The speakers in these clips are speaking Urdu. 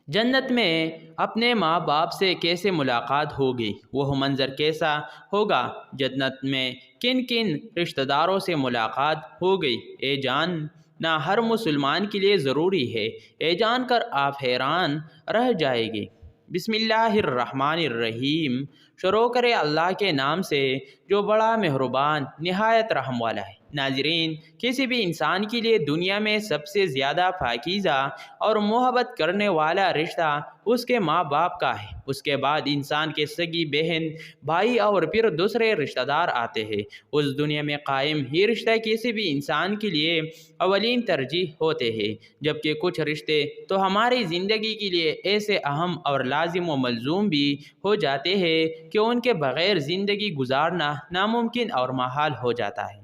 جنت میں اپنے ماں باپ سے کیسے ملاقات ہوگی، وہ منظر کیسا ہوگا؟ جنت میں کن کن رشتہ داروں سے ملاقات ہوگی؟ اے جان نہ ہر مسلمان کے لیے ضروری ہے، اے جان کر آپ حیران رہ جائے گی۔ بسم اللہ الرحمن الرحیم۔ شروع کرے اللہ کے نام سے جو بڑا مہربان نہایت رحم والا ہے۔ ناظرین، کسی بھی انسان کے لیے دنیا میں سب سے زیادہ پاکیزہ اور محبت کرنے والا رشتہ اس کے ماں باپ کا ہے۔ اس کے بعد انسان کے سگی بہن، بھائی اور پھر دوسرے رشتہ دار آتے ہیں۔ اس دنیا میں قائم یہ رشتہ کسی بھی انسان کے لیے اولین ترجیح ہوتے ہیں، جبکہ کچھ رشتے تو ہماری زندگی کے لیے ایسے اہم اور لازم و ملزوم بھی ہو جاتے ہیں کہ ان کے بغیر زندگی گزارنا ناممکن اور محال ہو جاتا ہے۔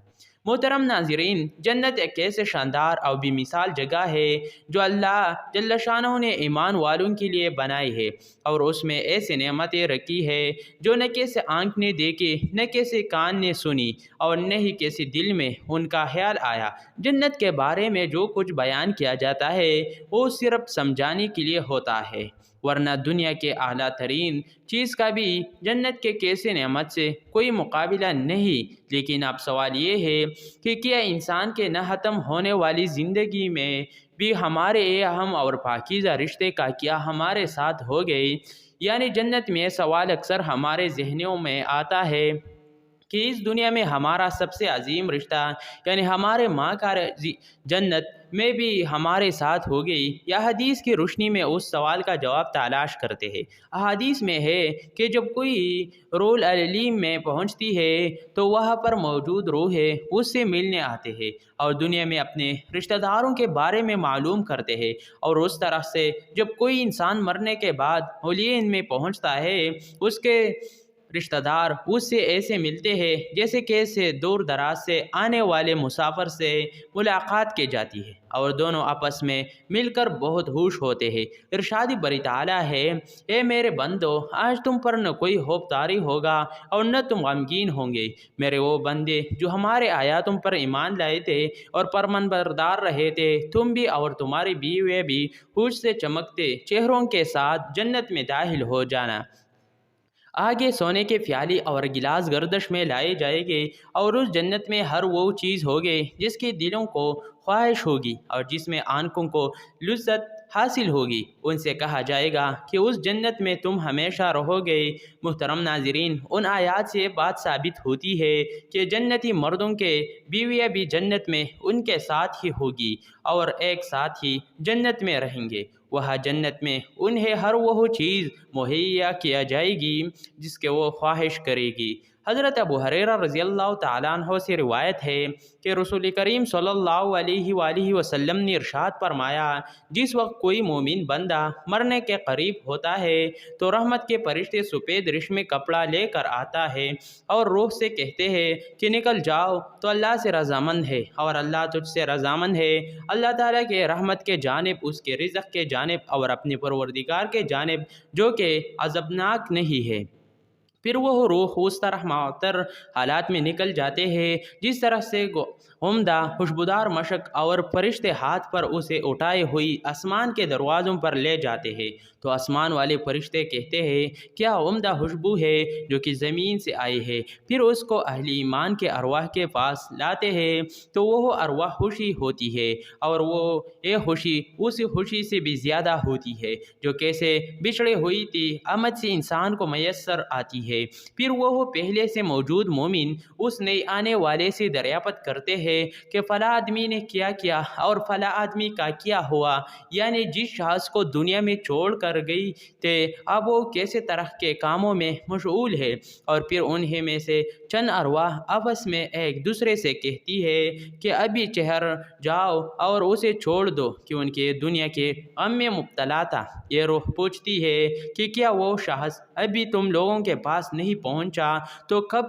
محترم ناظرین، جنت ایک ایسے شاندار اور بے مثال جگہ ہے جو اللہ جل شانہ نے ایمان والوں کے لیے بنائی ہے، اور اس میں ایسی نعمتیں رکھی ہے جو نہ کسی آنکھ نے دیکھی، نہ کسی کان نے سنی، اور نہ ہی کسی دل میں ان کا خیال آیا۔ جنت کے بارے میں جو کچھ بیان کیا جاتا ہے وہ صرف سمجھانے کے لیے ہوتا ہے، ورنہ دنیا کے اعلیٰ ترین چیز کا بھی جنت کے کیسی نعمت سے کوئی مقابلہ نہیں۔ لیکن اب سوال یہ ہے کہ کیا انسان کے نہ ختم ہونے والی زندگی میں بھی ہمارے اہم اور پاکیزہ رشتے کا کیا ہمارے ساتھ ہو گئے؟ یعنی جنت میں سوال اکثر ہمارے ذہنوں میں آتا ہے کہ اس دنیا میں ہمارا سب سے عظیم رشتہ یعنی ہمارے ماں کا جنت میں بھی ہمارے ساتھ ہو گئی، یا حدیث کی روشنی میں اس سوال کا جواب تلاش کرتے ہیں۔ احادیث میں ہے کہ جب کوئی رول العلم میں پہنچتی ہے تو وہاں پر موجود روحیں اس سے ملنے آتے ہیں اور دنیا میں اپنے رشتہ داروں کے بارے میں معلوم کرتے ہیں، اور اس طرح سے جب کوئی انسان مرنے کے بعد علین میں پہنچتا ہے اس کے رشتہ دار اس سے ایسے ملتے ہیں جیسے کہ دور دراز سے آنے والے مسافر سے ملاقات کی جاتی ہے، اور دونوں آپس میں مل کر بہت خوش ہوتے ہیں۔ ارشاد باری تعالیٰ ہے، اے میرے بندو، آج تم پر نہ کوئی خوف طاری ہوگا اور نہ تم غمگین ہوں گے۔ میرے وہ بندے جو ہمارے آیاتوں پر ایمان لائے تھے اور فرمانبردار رہے تھے، تم بھی اور تمہاری بیویاں بھی خوش سے چمکتے چہروں کے ساتھ جنت میں داخل ہو جانا۔ آگے سونے کے پیالے اور گلاس گردش میں لائے جائیں گے، اور اس جنت میں ہر وہ چیز ہوگی جس کی دلوں کو خواہش ہوگی اور جس میں آنکھوں کو لذت حاصل ہوگی۔ ان سے کہا جائے گا کہ اس جنت میں تم ہمیشہ رہو گے۔ محترم ناظرین، ان آیات سے یہ بات ثابت ہوتی ہے کہ جنتی مردوں کے بیویاں بھی جنت میں ان کے ساتھ ہی ہوگی اور ایک ساتھ ہی جنت میں رہیں گے۔ وہاں جنت میں انہیں ہر وہ چیز مہیا کیا جائے گی جس کے وہ خواہش کرے گی۔ حضرت ابو ہریرہ رضی اللہ تعالیٰ عنہ سے روایت ہے کہ رسول کریم صلی اللہ علیہ وآلہ وسلم نے ارشاد فرمایا، جس وقت کوئی مومن بندہ مرنے کے قریب ہوتا ہے تو رحمت کے فرشتے سفید ریشمی کپڑا لے کر آتا ہے اور روح سے کہتے ہیں کہ نکل جاؤ تو اللہ سے رضامند ہے اور اللہ تجھ سے رضامند ہے، اللہ تعالیٰ کے رحمت کے جانب، اس کے رزق کے جانب اور اپنے پروردگار کے جانب جو کہ عذابناک نہیں ہے۔ پھر وہ روح اس طرح معطر حالات میں نکل جاتے ہیں جس طرح سے عمدہ خوشبودار مشک، اور فرشتے ہاتھ پر اسے اٹھائے ہوئی آسمان کے دروازوں پر لے جاتے ہیں تو آسمان والے فرشتے کہتے ہیں کیا عمدہ خوشبو ہے جو کہ زمین سے آئی ہے۔ پھر اس کو اہل ایمان کے ارواح کے پاس لاتے ہیں تو وہ ارواح خوشی ہوتی ہے، اور وہ یہ خوشی اسی خوشی سے بھی زیادہ ہوتی ہے جو کیسے بچھڑے ہوئی تھی آمد سے انسان کو میسر آتی ہے۔ پھر وہ پہلے سے موجود مومن اس نئے آنے والے سے دریافت کرتے ہیں کہ فلاں آدمی نے کیا کیا اور فلاں آدمی کا کیا ہوا، یعنی جس شخص کو دنیا میں چھوڑ کر گئی تھے اب وہ کیسے طرح کے کاموں میں مشغول ہے، اور پھر انہیں میں سے چند ارواح آپس میں ایک دوسرے سے کہتی ہے کہ ابھی چہر جاؤ اور اسے چھوڑ دو کیونکہ دنیا کے غم میں مبتلا تھا۔ یہ روح پوچھتی ہے کہ کیا وہ شخص ابھی تم لوگوں کے پاس نہیں پہنچا تو کب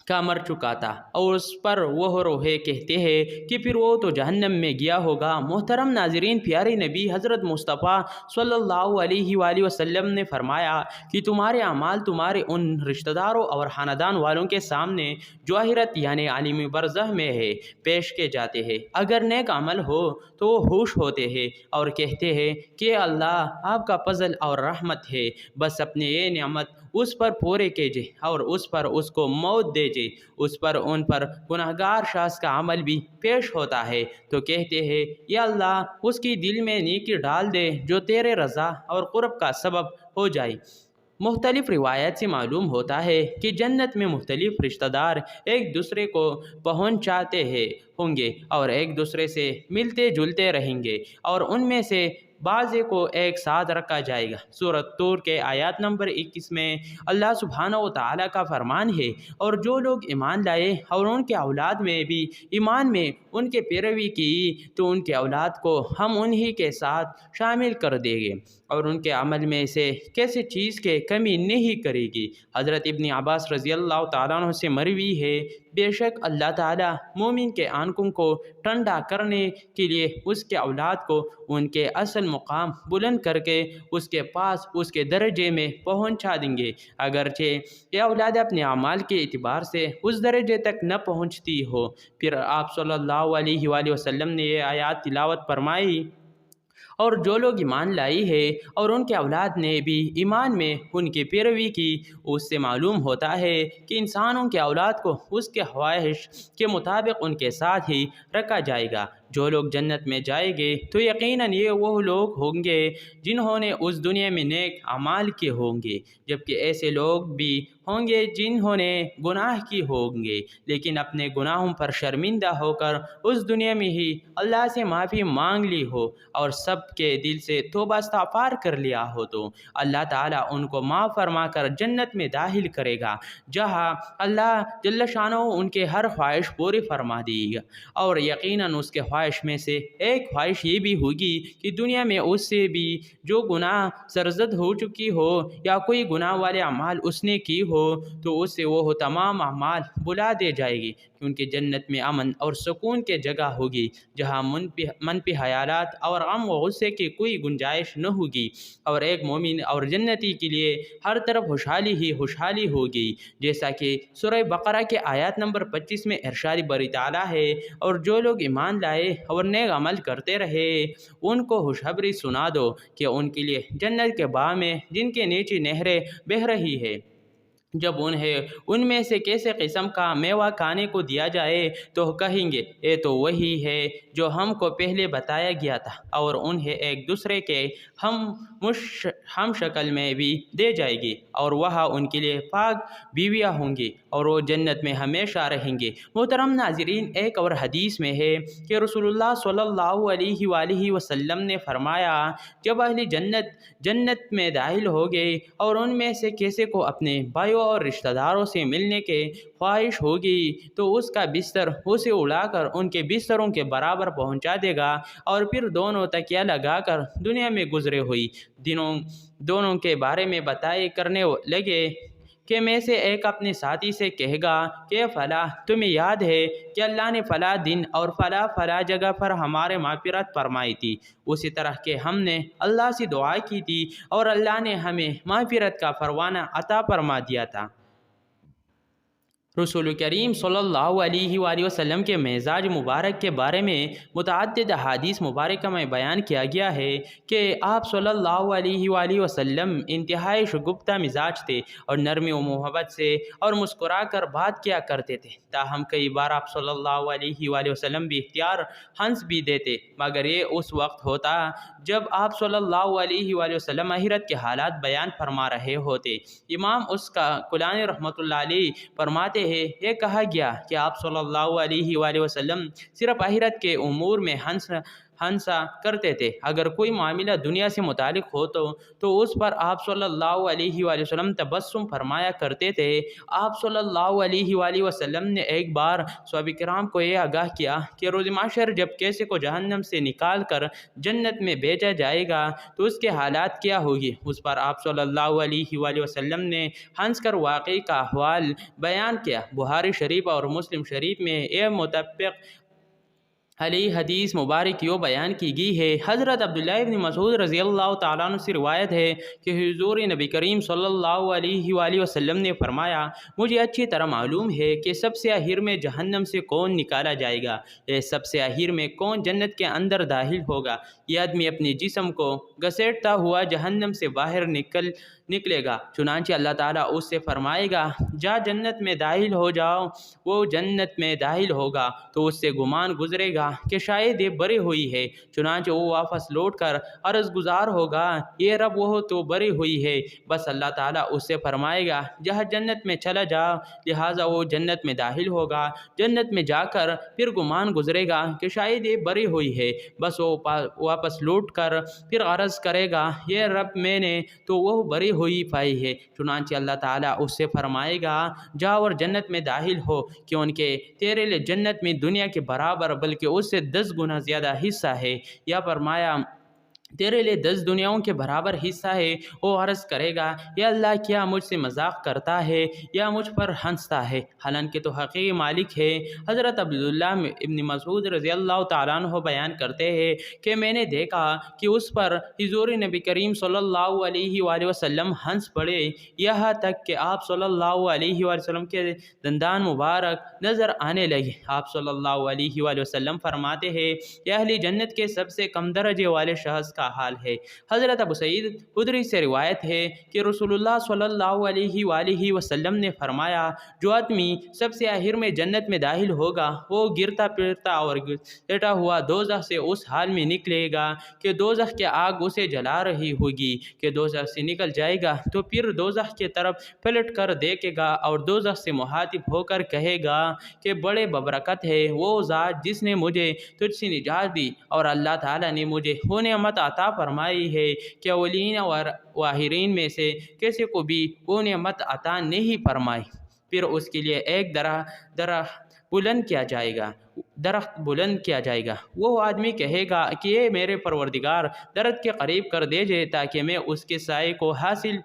کا مر چکا تھا، اور اس پر وہ روحے کہتے ہیں کہ پھر وہ تو جہنم میں گیا ہوگا۔ محترم ناظرین، پیارے نبی حضرت مصطفیٰ صلی اللہ علیہ وآلہ وسلم نے فرمایا کہ تمہارے اعمال تمہارے ان رشتہ داروں اور خاندان والوں کے سامنے جو آخرت یعنی عالم برزخ میں ہے پیش کیے جاتے ہیں۔ اگر نیک عمل ہو تو وہ خوش ہوتے ہیں اور کہتے ہیں کہ اللہ آپ کا فضل اور رحمت ہے، بس اپنے یہ نعمت اس پر پورے کیجیے اور اس پر اس کو موت دیجیے۔ اس پر ان پر گناہگار شخص کا عمل بھی پیش ہوتا ہے تو کہتے ہیں یا اللہ اس کی دل میں نیکی ڈال دے جو تیرے رضا اور قرب کا سبب ہو جائے۔ مختلف روایات سے معلوم ہوتا ہے کہ جنت میں مختلف رشتہ دار ایک دوسرے کو پہنچاتے ہوں گے اور ایک دوسرے سے ملتے جلتے رہیں گے، اور ان میں سے بعضے کو ایک ساتھ رکھا جائے گا۔ سورۃ طور کے آیات نمبر 21 میں اللہ سبحانہ و تعالیٰ کا فرمان ہے، اور جو لوگ ایمان لائے اور ان کے اولاد میں بھی ایمان میں ان کے پیروی کی تو ان کے اولاد کو ہم انہی کے ساتھ شامل کر دیں گے اور ان کے عمل میں سے کسی چیز کے کمی نہیں کرے گی۔ حضرت ابن عباس رضی اللہ تعالیٰ عنہ سے مروی ہے، بے شک اللہ تعالیٰ مومن کے آنکھوں کو ٹھنڈا کرنے کے لیے اس کے اولاد کو ان کے اصل مقام بلند کر کے اس کے پاس اس کے درجے میں پہنچا دیں گے، اگرچہ یہ اولاد اپنے اعمال کے اعتبار سے اس درجے تک نہ پہنچتی ہو۔ پھر آپ صلی اللہ علیہ وآلہ وسلم نے یہ آیات تلاوت فرمائی، اور جو لوگ ایمان لائی ہے اور ان کے اولاد نے بھی ایمان میں ان کی پیروی کی، اس سے معلوم ہوتا ہے کہ انسانوں کے اولاد کو اس کے خواہش کے مطابق ان کے ساتھ ہی رکھا جائے گا۔ جو لوگ جنت میں جائیں گے تو یقیناً یہ وہ لوگ ہوں گے جنہوں نے اس دنیا میں نیک اعمال کیے ہوں گے، جبکہ ایسے لوگ بھی ہوں گے جنہوں نے گناہ کی ہوں گے لیکن اپنے گناہوں پر شرمندہ ہو کر اس دنیا میں ہی اللہ سے معافی مانگ لی ہو اور سب کے دل سے توبہ استغفار کر لیا ہو، تو اللہ تعالیٰ ان کو معاف فرما کر جنت میں داخل کرے گا، جہاں اللہ جل شانہ ان کے ہر خواہش پوری فرما دے گا۔ اور یقیناً اس کے خواہش میں سے ایک خواہش یہ بھی ہوگی کہ دنیا میں اس سے بھی جو گناہ سرزد ہو چکی ہو یا کوئی گناہ والے اعمال اس نے کی ہو تو اس سے وہ تمام اعمال بلا دے جائے گی، کیونکہ جنت میں امن اور سکون کی جگہ ہوگی جہاں منفی خیالات اور غم و غصے کی کوئی گنجائش نہ ہوگی، اور ایک مومن اور جنتی کے لیے ہر طرف خوشحالی ہی خوشحالی ہوگی، جیسا کہ سورہ بقرہ کے آیات نمبر 25 میں ارشاد باری تعالیٰ ہے، اور جو لوگ ایمان لائے اور نیک عمل کرتے رہے ان کو خوشخبری سنا دو کہ ان کے لیے جنت کے باغ میں جن کے نیچے نہریں بہہ رہی ہے، جب انہیں ان میں سے کیسے قسم کا میوہ کھانے کو دیا جائے تو کہیں گے یہ تو وہی ہے جو ہم کو پہلے بتایا گیا تھا، اور انہیں ایک دوسرے کے ہم شکل میں بھی دے جائے گی، اور وہاں ان کے لیے پاک بیویاں ہوں گی اور وہ جنت میں ہمیشہ رہیں گے۔ محترم ناظرین، ایک اور حدیث میں ہے کہ رسول اللہ صلی اللہ علیہ وآلہ وسلم نے فرمایا، جب اہل جنت میں داخل ہو گئے اور ان میں سے کسی کو اپنے بھائیوں اور رشتہ داروں سے ملنے کی خواہش ہوگی تو اس کا بستر اسے اڑا کر ان کے بستروں کے برابر پہنچا دے گا، اور پھر دونوں تکیہ لگا کر دنیا میں گزرے ہوئی دونوں کے بارے میں بتائی کرنے لگے کہ میں سے ایک اپنے ساتھی سے کہے گا کہ فلاں تمہیں یاد ہے کہ اللہ نے فلاں دن اور فلاں جگہ پر ہمارے مغفرت فرمائی تھی، اسی طرح کہ ہم نے اللہ سے دعا کی تھی اور اللہ نے ہمیں مغفرت کا پروانہ عطا فرما دیا تھا۔ رسول کریم صلی اللہ علیہ وآلہ وسلم کے مزاج مبارک کے بارے میں متعدد احادیث مبارکہ میں بیان کیا گیا ہے کہ آپ صلی اللہ علیہ وآلہ وسلم انتہائی شگفتہ مزاج تھے اور نرمی و محبت سے اور مسکرا کر بات کیا کرتے تھے، تاہم کئی بار آپ صلی اللہ علیہ وآلہ وسلم بھی اختیار ہنس بھی دیتے، مگر یہ اس وقت ہوتا جب آپ صلی اللہ علیہ وآلہ وسلم آخرت کے حالات بیان فرما رہے ہوتے۔ امام اس کا کلانی رحمۃ اللہ علیہ فرماتے ہیں، یہ کہا گیا کہ آپ صلی اللہ علیہ وآلہ وسلم صرف آخرت کے امور میں ہنسا کرتے تھے۔ اگر کوئی معاملہ دنیا سے متعلق ہو تو اس پر آپ صلی اللہ علیہ وآلہ وسلم تبسم فرمایا کرتے تھے۔ آپ صلی اللہ علیہ وآلہ وسلم نے ایک بار صحابہ کرام کو یہ آگاہ کیا کہ روز محشر جب کسی کو جہنم سے نکال کر جنت میں بھیجا جائے گا تو اس کے حالات کیا ہوگی۔ اس پر آپ صلی اللہ علیہ وآلہ وسلم نے ہنس کر واقعی کا احوال بیان کیا۔ بخاری شریف اور مسلم شریف میں یہ متفق علیہ حدیث مبارک یوں بیان کی گئی ہے۔ حضرت عبداللہ ابن مسعود رضی اللہ تعالیٰ عنہ سے روایت ہے کہ حضور نبی کریم صلی اللہ علیہ وآلہ وسلم نے فرمایا، مجھے اچھی طرح معلوم ہے کہ سب سے آخر میں جہنم سے کون نکالا جائے گا، سب سے آخر میں کون جنت کے اندر داخل ہوگا۔ یہ آدمی اپنے جسم کو گھسیٹتا ہوا جہنم سے باہر نکلے گا، چنانچہ اللہ تعالیٰ اس سے فرمائے گا جا جنت میں داخل ہو جاؤ۔ وہ جنت میں داخل ہوگا تو اس سے گمان گزرے گا کہ شاید یہ بری ہوئی ہے، چنانچہ وہ واپس لوٹ کر عرض گزار ہوگا یہ رب وہ تو بری ہوئی ہے، بس اللہ تعالیٰ اس سے فرمائے گا جہاں جنت میں چلا جا، لہٰذا وہ جنت میں داخل ہوگا۔ جنت میں جا کر پھر گمان گزرے گا کہ شاید یہ بری ہوئی ہے، بس وہ واپس لوٹ کر پھر عرض کرے گا یہ رب میں نے تو وہ بری ہوئی پائی ہے، چنانچہ اللہ تعالیٰ اس سے فرمائے گا جا اور جنت میں داخل ہو، کیونکہ تیرے لیے جنت میں دنیا کے برابر بلکہ اس سے 10 گنا زیادہ حصہ ہے، یا فرمایا تیرے لیے 10 دنیاؤں کے برابر حصہ ہے۔ وہ عرض کرے گا یا اللہ کیا مجھ سے مذاق کرتا ہے یا مجھ پر ہنستا ہے، حالانکہ تو حقیقی مالک ہے۔ حضرت عبداللہ ابن مسعود رضی اللہ تعالیٰ عنہ بیان کرتے ہیں کہ میں نے دیکھا کہ اس پر حضور نبی کریم صلی اللہ علیہ وآلہ وسلم ہنس پڑے، یہاں تک کہ آپ صلی اللہ علیہ وآلہ وسلم کے دندان مبارک نظر آنے لگے۔ آپ صلی اللہ علیہ وآلہ وسلم فرماتے ہیں یہ اہل جنت کے سب سے کم درجے والے شخص کا حال ہے۔ حضرت ابو سعید خدری سے روایت ہے کہ رسول اللہ صلی اللہ علیہ وآلہ وسلم نے فرمایا جو آدمی سب سے آخر میں جنت میں داخل ہوگا وہ گرتا پھرتا اور گھسیٹا ہوا دوزخ سے اس حال میں نکلے گا کہ دوزخ کی آگ اسے جلا رہی ہوگی، کہ دوزخ سے نکل جائے گا تو پھر دوزخ کی طرف پلٹ کر دیکھے گا اور دوزخ سے مخاطب ہو کر کہے گا کہ بڑے ببرکت ہے وہ ذات جس نے مجھے تجھ سے نجات دی، اور اللہ تعالیٰ نے مجھے وہ نعمت عطا فرمائی ہے کہ اولین اور آخرین میں سے کسی کو بھی وہ نعمت عطا نہیں فرمائی۔ پھر اس کے لیے ایک درخت بلند کیا جائے گا، وہ آدمی کہے گا کہ یہ میرے پروردگار درخت کے قریب کر دیجئے تاکہ میں اس کے سائے کو حاصل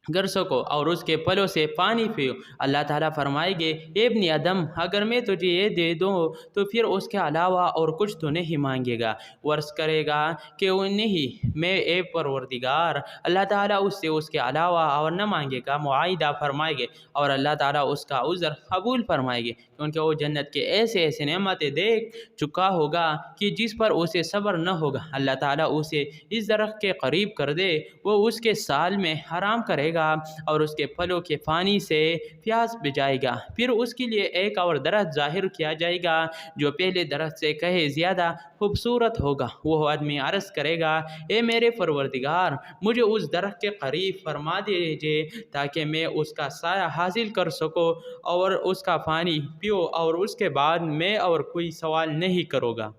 کر سکو اور اس کے پھلوں سے پانی پیو۔ اللہ تعالیٰ فرمائے گے اے ابن آدم اگر میں تجھے یہ دے دوں تو پھر اس کے علاوہ اور کچھ تو نہیں مانگے گا۔ ورث کرے گا کہ وہ نہیں، میں اے پروردگار، اللہ تعالیٰ اس سے اس کے علاوہ اور نہ مانگے گا۔ معاہدہ فرمائے گے اور اللہ تعالیٰ اس کا عذر قبول فرمائے گے، کیونکہ وہ جنت کے ایسے نعمتیں دیکھ چکا ہوگا کہ جس پر اسے صبر نہ ہوگا۔ اللہ تعالیٰ اسے اس درخت کے قریب کر دے، وہ اس کے سال میں حرام کرے گا اور اس کے پھلوں کے پانی سے پیاس بجھائے گا۔ پھر اس کے لیے ایک اور درخت ظاہر کیا جائے گا جو پہلے درخت سے کہیں زیادہ خوبصورت ہوگا۔ وہ آدمی عرض کرے گا اے میرے پروردگار مجھے اس درخت کے قریب فرما دیجئے تاکہ میں اس کا سایہ حاصل کر سکوں اور اس کا پانی پیو، اور اس کے بعد میں اور کوئی سوال نہیں کروں گا۔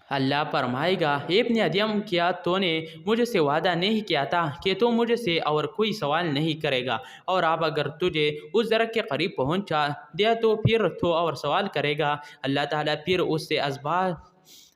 اللہ فرمائے گا اے ابن آدم کیا تو نے مجھ سے وعدہ نہیں کیا تھا کہ تو مجھ سے اور کوئی سوال نہیں کرے گا، اور اب اگر تجھے اس درخت کے قریب پہنچا دیا تو پھر تو اور سوال کرے گا۔ اللہ تعالیٰ پھر اس سے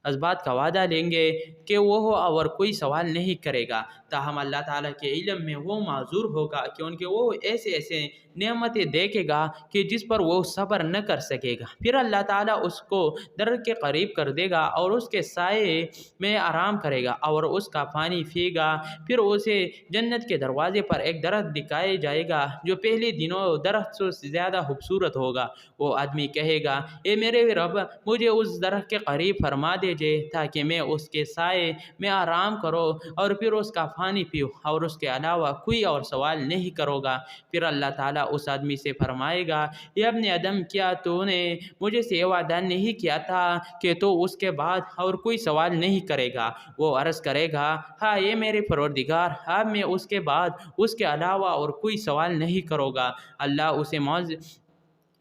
اسبات کا وعدہ لیں گے کہ وہ اور کوئی سوال نہیں کرے گا، تاہم اللہ تعالیٰ کے علم میں وہ معذور ہوگا کیونکہ وہ ایسے نعمتیں دیکھے گا کہ جس پر وہ صبر نہ کر سکے گا۔ پھر اللہ تعالیٰ اس کو درخت کے قریب کر دے گا اور اس کے سائے میں آرام کرے گا اور اس کا پانی پیے گا۔ پھر اسے جنت کے دروازے پر ایک درخت دکھائے جائے گا جو پہلے دنوں درخت سے زیادہ خوبصورت ہوگا۔ وہ آدمی کہے گا اے میرے رب مجھے اس درخت کے قریب فرما دیجئے تاکہ میں اس کے سائے میں آرام کروں اور پھر اس کا پانی پیو، اور اس کے علاوہ کوئی اور سوال نہیں کرو گا۔ پھر اللہ تعالیٰ اس آدمی سے فرمائے گا اے ابن آدم کیا تو نے مجھے سے وعدہ نہیں کیا تھا کہ تو اس کے بعد اور کوئی سوال نہیں کرے گا؟ وہ عرض کرے گا ہاں اے میرے پروردگار اب میں اس کے بعد اس کے علاوہ اور کوئی سوال نہیں کروں گا۔ اللہ اسے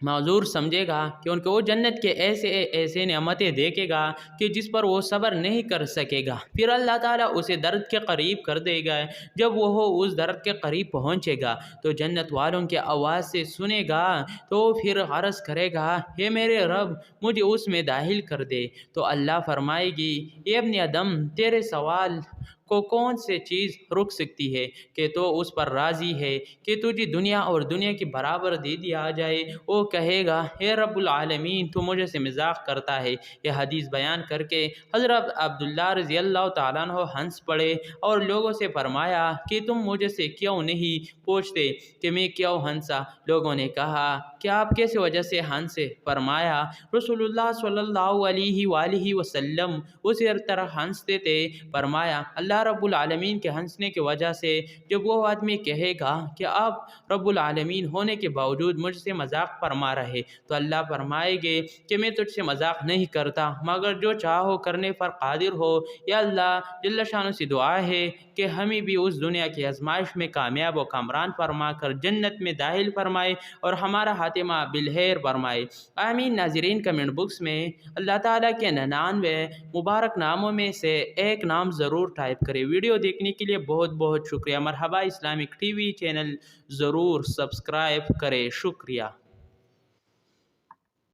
معذور سمجھے گا کہ ان کو وہ جنت کے ایسے ایسے نعمتیں دیکھے گا کہ جس پر وہ صبر نہیں کر سکے گا۔ پھر اللہ تعالیٰ اسے درد کے قریب کر دے گا۔ جب وہ اس درد کے قریب پہنچے گا تو جنت والوں کی آواز سے سنے گا تو پھر عرض کرے گا، اے میرے رب مجھے اس میں داخل کر دے۔ تو اللہ فرمائے گی، اے ابن آدم تیرے سوال کو کون سی چیز رک سکتی ہے کہ تو اس پر راضی ہے کہ تجھے دنیا اور دنیا کی برابر دے دیا جائے؟ وہ کہے گا، اے رب العالمین تو مجھے سے مذاق کرتا ہے۔ یہ حدیث بیان کر کے حضرت عبداللہ رضی اللہ تعالیٰ عنہ ہنس پڑے اور لوگوں سے فرمایا کہ تم مجھے سے کیوں نہیں پوچھتے کہ میں کیوں ہنسا؟ لوگوں نے کہا کہ آپ کس وجہ سے ہنسے؟ فرمایا رسول اللہ صلی اللہ علیہ وآلہ وسلم اسی طرح ہنستے تھے۔ فرمایا اللہ رب العالمین کے ہنسنے کی وجہ سے جب وہ آدمی کہے گا کہ آپ رب العالمین ہونے کے باوجود مجھ سے مذاق فرما رہے، تو اللہ فرمائے گے کہ میں تجھ سے مذاق نہیں کرتا مگر جو چاہو کرنے پر قادر ہو۔ یا اللہ جل شانہ سے دعا ہے کہ ہمیں بھی اس دنیا کی آزمائش میں کامیاب و کامران فرما کر جنت میں داخل فرمائے اور ہمارا خاتمہ بالخیر فرمائے، آمین۔ ناظرین کمنٹ باکس میں اللہ تعالیٰ کے 99 مبارک ناموں میں سے ایک نام ضرور ٹائپ کرے۔ ویڈیو دیکھنے کے لیے بہت بہت شکریہ۔ مرحبا اسلامک ٹی وی چینل ضرور سبسکرائب کرے، شکریہ۔